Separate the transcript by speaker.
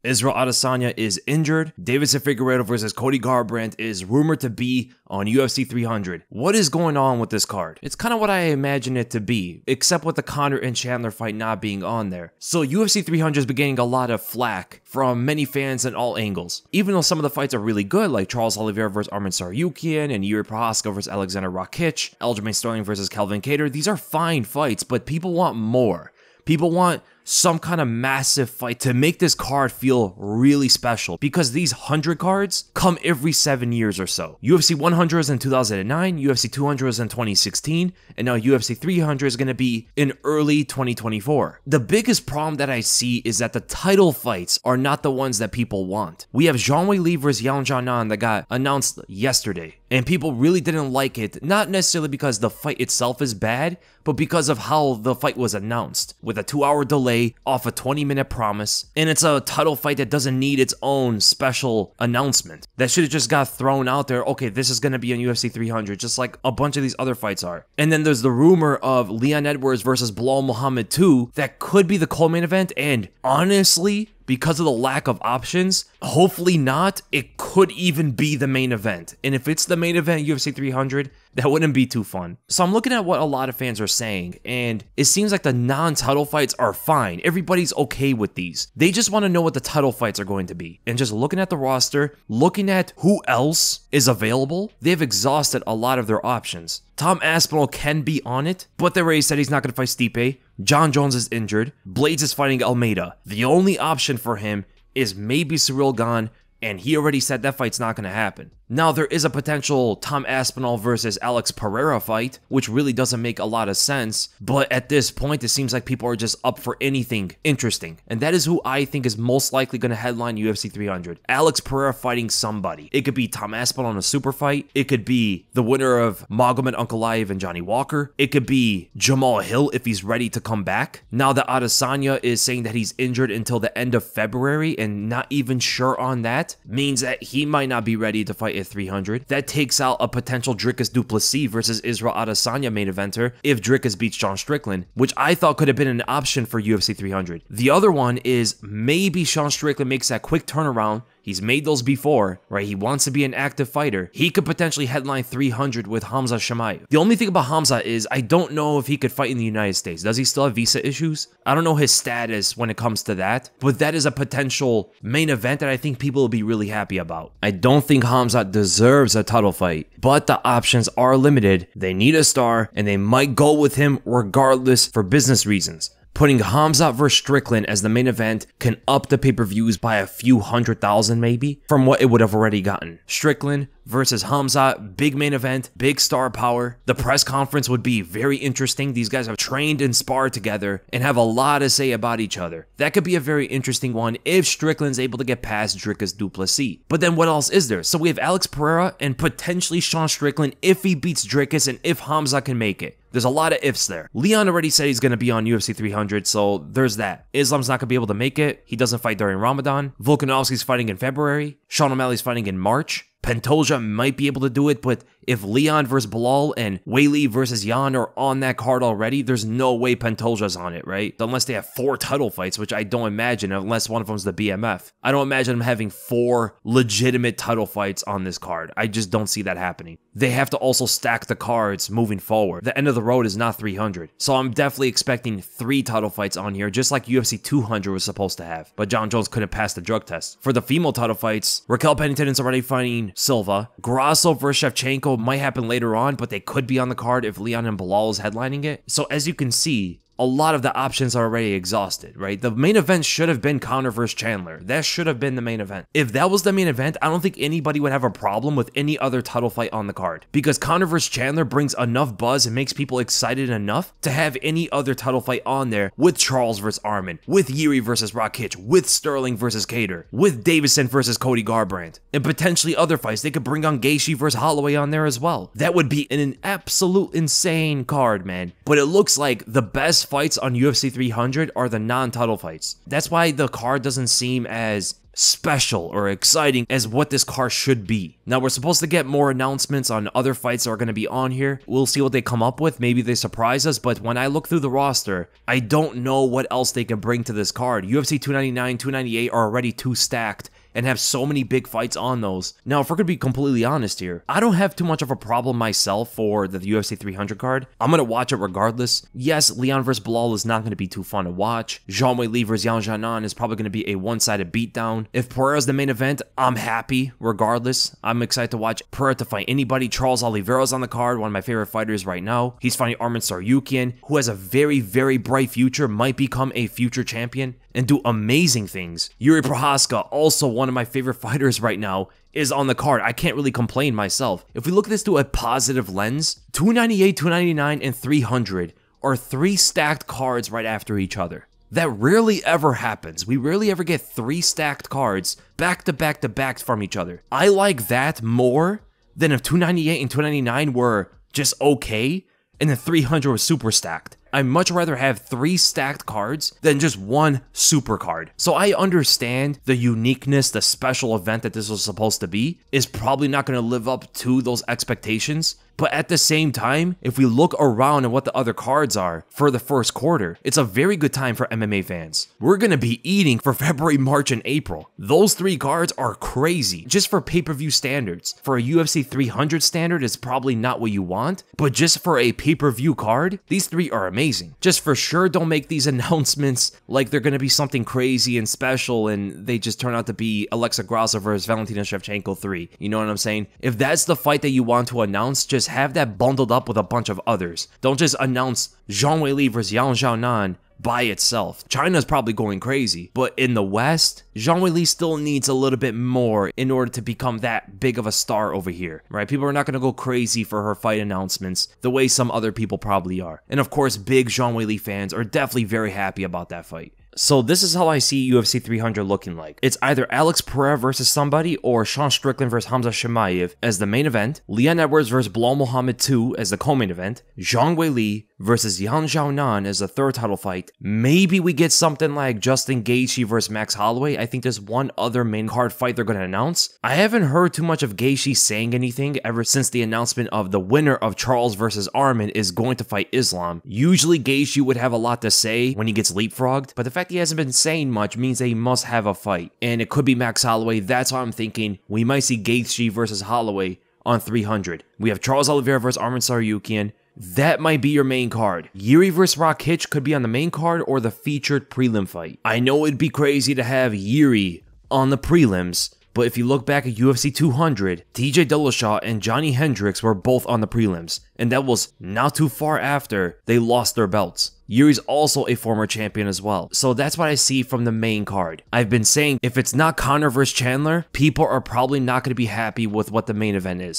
Speaker 1: Israel Adesanya is injured. Deiveson Figueiredo versus Cody Garbrandt is rumored to be on UFC 300. What is going on with this card? It's kind of what I imagine it to be, except with the Conor and Chandler fight not being on there. So UFC 300 has been getting a lot of flack from many fans in all angles. Even though some of the fights are really good, like Charles Oliveira versus Arman Tsarukyan and Yuri Prochazka versus Alexander Rakic, Aljamain Sterling versus Calvin Kattar, these are fine fights, but people want more. People want some kind of massive fight to make this card feel really special, because these 100 cards come every 7 years or so. UFC 100 was in 2009, UFC 200 was in 2016, and now UFC 300 is going to be in early 2024. The biggest problem that I see is that the title fights are not the ones that people want. We have Zhang Weili versus Yan Xiaonan that got announced yesterday, and people really didn't like it, not necessarily because the fight itself is bad, but because of how the fight was announced, with a 2-hour delay off a 20-minute promise, and it's a title fight that doesn't need its own special announcement. That should have just got thrown out there, okay, this is going to be on UFC 300, just like a bunch of these other fights are. And then there's the rumor of Leon Edwards versus Belal Muhammad 2, that could be the co-main event, and honestly, because of the lack of options, hopefully not, it could even be the main event. And if it's the main event UFC 300, that wouldn't be too fun. So I'm looking at what a lot of fans are saying, and it seems like the non-title fights are fine. Everybody's okay with these. They just want to know what the title fights are going to be. And just looking at the roster, looking at who else is available, they've exhausted a lot of their options. Tom Aspinall can be on it, but they already said he's not going to fight Stipe. John Jones is injured. Blades is fighting Almeida. The only option for him is maybe Cyril Gane, and he already said that fight's not going to happen. Now, there is a potential Tom Aspinall versus Alex Pereira fight, which really doesn't make a lot of sense, but at this point, it seems like people are just up for anything interesting, and that is who I think is most likely going to headline UFC 300. Alex Pereira fighting somebody. It could be Tom Aspinall in a super fight. It could be the winner of Magomed Ankalaev and Johnny Walker. It could be Jamal Hill if he's ready to come back. Now that Adesanya is saying that he's injured until the end of February and not even sure on that, means that he might not be ready to fight at 300. That takes out a potential Dricus du Plessis versus Israel Adesanya main eventer if Dricus beats Sean Strickland, which I thought could have been an option for UFC 300. The other one is maybe Sean Strickland makes that quick turnaround. He's made those before, right? He wants to be an active fighter. He could potentially headline 300 with Hamza Chimaev. The only thing about Hamza is I don't know if he could fight in the United States. Does he still have visa issues? I don't know his status when it comes to that, but that is a potential main event that I think people will be really happy about. I don't think Hamza deserves a title fight, but the options are limited. They need a star, and they might go with him regardless for business reasons. Putting Hamza vs Strickland as the main event can up the pay-per-views by a few 100,000 maybe from what it would have already gotten. Strickland versus Hamza, big main event, big star power. The press conference would be very interesting. These guys have trained and sparred together and have a lot to say about each other. That could be a very interesting one if Strickland's able to get past Dricus du Plessis. But then what else is there? So we have Alex Pereira and potentially Sean Strickland if he beats Dricus and if Hamza can make it. There's a lot of ifs there. Leon already said he's going to be on UFC 300, so there's that. Islam's not going to be able to make it. He doesn't fight during Ramadan. Volkanovski's fighting in February. Sean O'Malley's fighting in March. Pantoja might be able to do it, but if Leon versus Belal and Weili versus Yan are on that card already, there's no way Pantoja's on it, right? Unless they have 4 title fights, which I don't imagine, unless one of them's the BMF. I don't imagine them having 4 legitimate title fights on this card. I just don't see that happening. They have to also stack the cards moving forward. The end of the road is not 300. So I'm definitely expecting 3 title fights on here, just like UFC 200 was supposed to have. But John Jones couldn't pass the drug test. For the female title fights, Raquel Pennington is already fighting Silva. Grasso versus Shevchenko might happen later on, but they could be on the card if Leon and Belal is headlining it. So as you can see, a lot of the options are already exhausted, right? The main event should have been Conor versus Chandler. That should have been the main event. If that was the main event, I don't think anybody would have a problem with any other title fight on the card, because Conor versus Chandler brings enough buzz and makes people excited enough to have any other title fight on there with Charles versus Arman, with Yuri versus Rakic, with Sterling versus Kattar, with Deiveson versus Cody Garbrandt, and potentially other fights. They could bring on Gaethje versus Holloway on there as well. That would be an absolute insane card, man. But it looks like the best fights on UFC 300 are the non-title fights. That's why the card doesn't seem as special or exciting as what this card should be. Now, we're supposed to get more announcements on other fights that are going to be on here. We'll see what they come up with. Maybe they surprise us, but when I look through the roster, I don't know what else they can bring to this card. UFC 299, 298 are already too stacked and have so many big fights on those. Now, if we're going to be completely honest here, I don't have too much of a problem myself for the UFC 300 card. I'm going to watch it regardless. Yes, Leon vs. Bilal is not going to be too fun to watch. Zhang Weili vs. Yang Xiaonan is probably going to be a one-sided beatdown. If Pereira's the main event, I'm happy regardless. I'm excited to watch Pereira to fight anybody. Charles Oliveira's on the card, one of my favorite fighters right now. He's fighting Arman Tsarukyan, who has a very, very bright future, might become a future champion and do amazing things. Yuri Prohaska, also one of my favorite fighters right now, is on the card. I can't really complain myself. If we look at this through a positive lens, 298, 299, and 300 are 3 stacked cards right after each other. That rarely ever happens. We rarely ever get 3 stacked cards back to back to back from each other. I like that more than if 298 and 299 were just okay and then 300 was super stacked. I'd much rather have 3 stacked cards than just 1 super card. So I understand the uniqueness, the special event that this was supposed to be is probably not going to live up to those expectations. But at the same time, if we look around at what the other cards are for the first quarter, it's a very good time for MMA fans. We're going to be eating for February, March, and April. Those 3 cards are crazy, just for pay-per-view standards. For a UFC 300 standard, it's probably not what you want, but just for a pay-per-view card, these 3 are amazing. Just for sure, don't make these announcements like they're going to be something crazy and special, and they just turn out to be Alexa Grasso versus Valentina Shevchenko 3. You know what I'm saying? If that's the fight that you want to announce, just have that bundled up with a bunch of others. Don't just announce Zhang Weili versus Yang Xiaonan by itself. China's probably going crazy, but in the West, Zhang Weili still needs a little bit more in order to become that big of a star over here, right? People are not going to go crazy for her fight announcements the way some other people probably are. And of course, big Zhang Weili fans are definitely very happy about that fight. So this is how I see UFC 300 looking like. It's either Alex Pereira versus somebody or Sean Strickland versus Hamza Chimaev as the main event, Leon Edwards versus Bilal Muhammad 2 as the co-main event, Zhang Weili versus Yang Xiaonan as the third title fight. Maybe we get something like Justin Gaethje versus Max Holloway. I think there's one other main card fight they're going to announce. I haven't heard too much of Gaethje saying anything ever since the announcement of the winner of Charles versus Arman is going to fight Islam. Usually Gaethje would have a lot to say when he gets leapfrogged, but the fact he hasn't been saying much means that he must have a fight. And it could be Max Holloway. That's why I'm thinking we might see Gaethje versus Holloway on 300. We have Charles Oliveira versus Arman Tsarukyan. That might be your main card. Yuri vs. Rakic could be on the main card or the featured prelim fight. I know it'd be crazy to have Yuri on the prelims, but if you look back at UFC 200, TJ Dillashaw and Johnny Hendricks were both on the prelims, and that was not too far after they lost their belts. Yuri's also a former champion as well. So that's what I see from the main card. I've been saying if it's not Conor vs. Chandler, people are probably not going to be happy with what the main event is.